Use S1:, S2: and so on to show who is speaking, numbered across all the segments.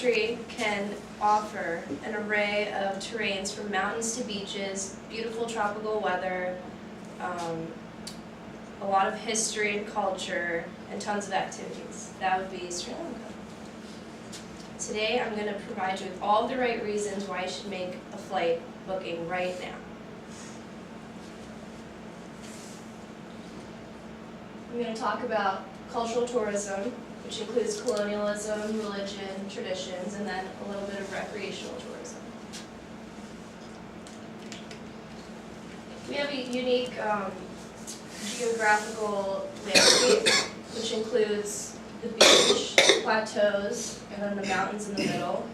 S1: country can offer an array of terrains from mountains to beaches, beautiful tropical weather, a lot of history and culture, and tons of activities. That would be Sri Lanka. Today I'm going to provide you with all the right reasons why you should make a flight booking right now. I'm going to talk about cultural tourism, which includes colonialism, religion, traditions, and then a little bit of recreational tourism. We have a unique geographical landscape, which includes the beach, plateaus, and then the mountains in the middle.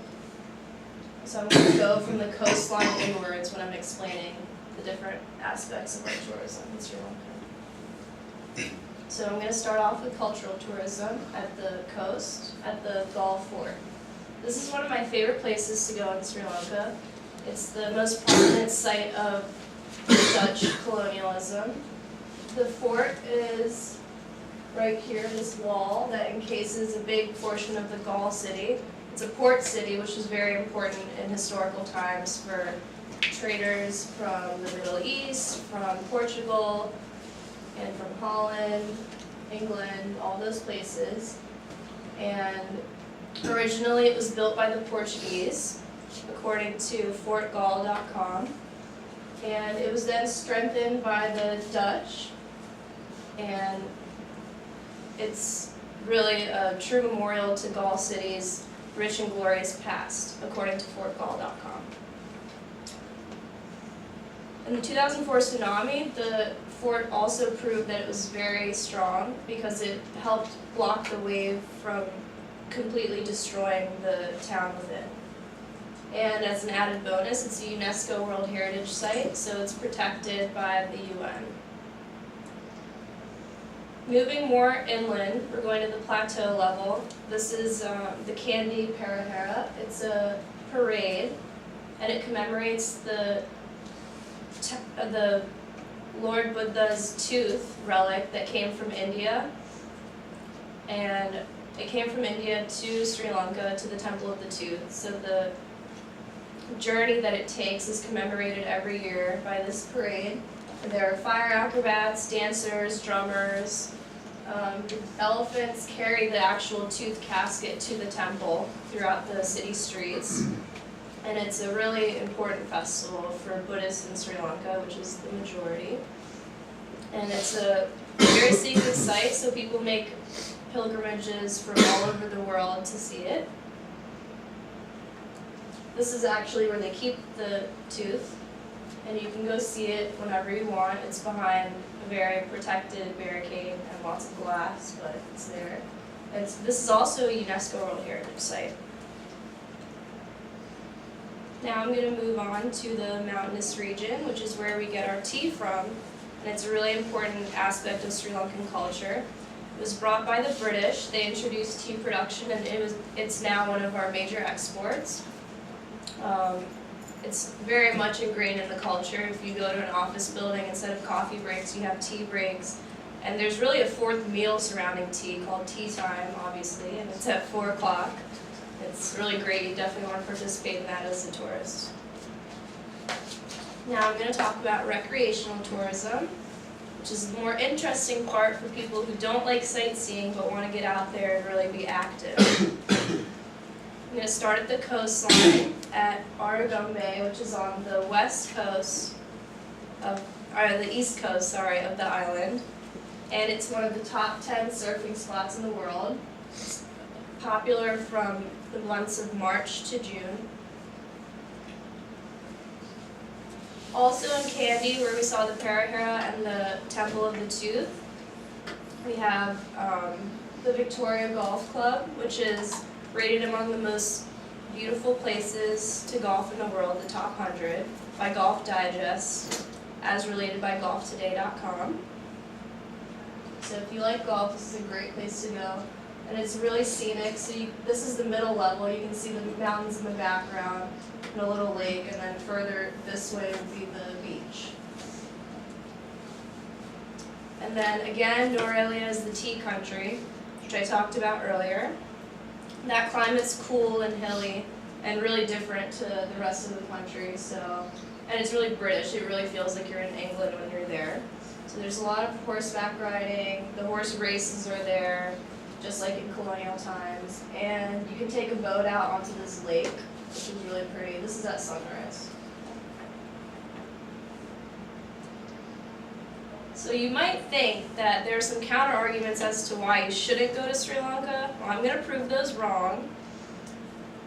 S1: So I'm going to go from the coastline inwards when I'm explaining the different aspects of our tourism in Sri Lanka. So I'm going to start off with cultural tourism at the coast, at the Galle Fort. This is one of my favorite places to go in Sri Lanka. It's the most prominent site of Dutch colonialism. The fort is right here, this wall that encases a big portion of the Galle city. It's a port city, which is very important in historical times for traders from the Middle East, from Portugal, and from Holland, England, all those places. And originally it was built by the Portuguese, according to fortgalle.com. And it was then strengthened by the Dutch. And it's really a true memorial to Galle City's rich and glorious past, according to fortgalle.com. In the 2004 tsunami, the fort also proved that it was very strong because it helped block the wave from completely destroying the town within. And as an added bonus, it's a UNESCO World Heritage Site, so it's protected by the UN. Moving more inland, we're going to the plateau level. This is the Kandy Perahera. It's a parade, and it commemorates the Lord Buddha's tooth relic that came from India. And it came from India to Sri Lanka, to the Temple of the Tooth. So the journey that it takes is commemorated every year by this parade. And there are fire acrobats, dancers, drummers. Elephants carry the actual tooth casket to the temple throughout the city streets. And it's a really important festival for Buddhists in Sri Lanka, which is the majority. And it's a very sacred site, so people make pilgrimages from all over the world to see it. This is actually where they keep the tooth, and you can go see it whenever you want. It's behind a very protected barricade and lots of glass, but it's there. And this is also a UNESCO World Heritage Site. Now I'm going to move on to the mountainous region, which is where we get our tea from, and it's a really important aspect of Sri Lankan culture. It was brought by the British. They introduced tea production, and it's now one of our major exports. It's very much ingrained in the culture. If you go to an office building, instead of coffee breaks, you have tea breaks. And there's really a fourth meal surrounding tea called tea time, obviously, and it's at 4 o'clock. It's really great. You definitely want to participate in that as a tourist. Now I'm going to talk about recreational tourism, which is the more interesting part for people who don't like sightseeing but want to get out there and really be active. I'm going to start at the coastline at Arugumbe, which is on the west coast of, or the east coast, sorry, of the island. And it's one of the top 10 surfing spots in the world. It's popular from the months of March to June. Also in Kandy, where we saw the Perahera and the Temple of the Tooth, we have the Victoria Golf Club, which is rated among the most beautiful places to golf in the world, the top 100, by Golf Digest, as related by golftoday.com. So if you like golf, this is a great place to go. And it's really scenic, so this is the middle level. You can see the mountains in the background and a little lake, and then further this way would be the beach. And then again, Norelia is the tea country, which I talked about earlier. That climate's cool and hilly and really different to the rest of the country. So, and it's really British. It really feels like you're in England when you're there. So there's a lot of horseback riding. The horse races are there, just like in colonial times. And you can take a boat out onto this lake, which is really pretty. This is at sunrise. So you might think that there are some counter arguments as to why you shouldn't go to Sri Lanka. Well, I'm going to prove those wrong.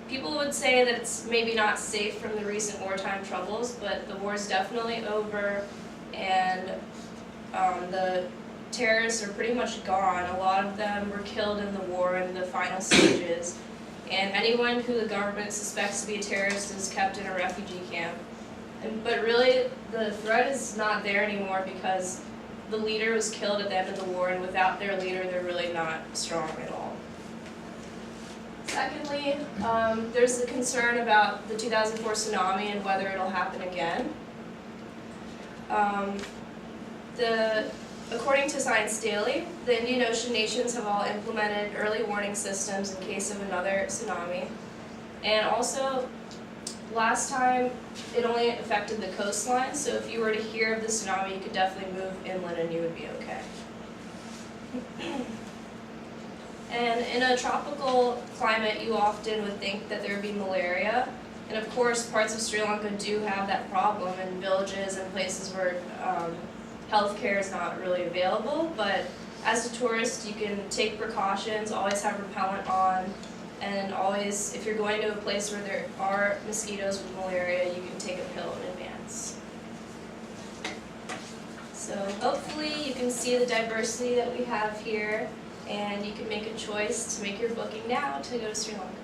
S1: People would say that it's maybe not safe from the recent wartime troubles, but the war's definitely over, and the terrorists are pretty much gone. A lot of them were killed in the war in the final stages, and anyone who the government suspects to be a terrorist is kept in a refugee camp. But really, the threat is not there anymore because the leader was killed at the end of the war, and without their leader, they're really not strong at all. Secondly, there's the concern about the 2004 tsunami and whether it'll happen again. According to Science Daily, the Indian Ocean nations have all implemented early warning systems in case of another tsunami. And also, last time it only affected the coastline, so if you were to hear of the tsunami, you could definitely move inland and you would be okay. And in a tropical climate, you often would think that there would be malaria. And of course, parts of Sri Lanka do have that problem in villages and places where healthcare is not really available. But as a tourist, you can take precautions, always have repellent on, and always, if you're going to a place where there are mosquitoes with malaria, you can take a pill in advance. So hopefully you can see the diversity that we have here, and you can make a choice to make your booking now to go to Sri Lanka.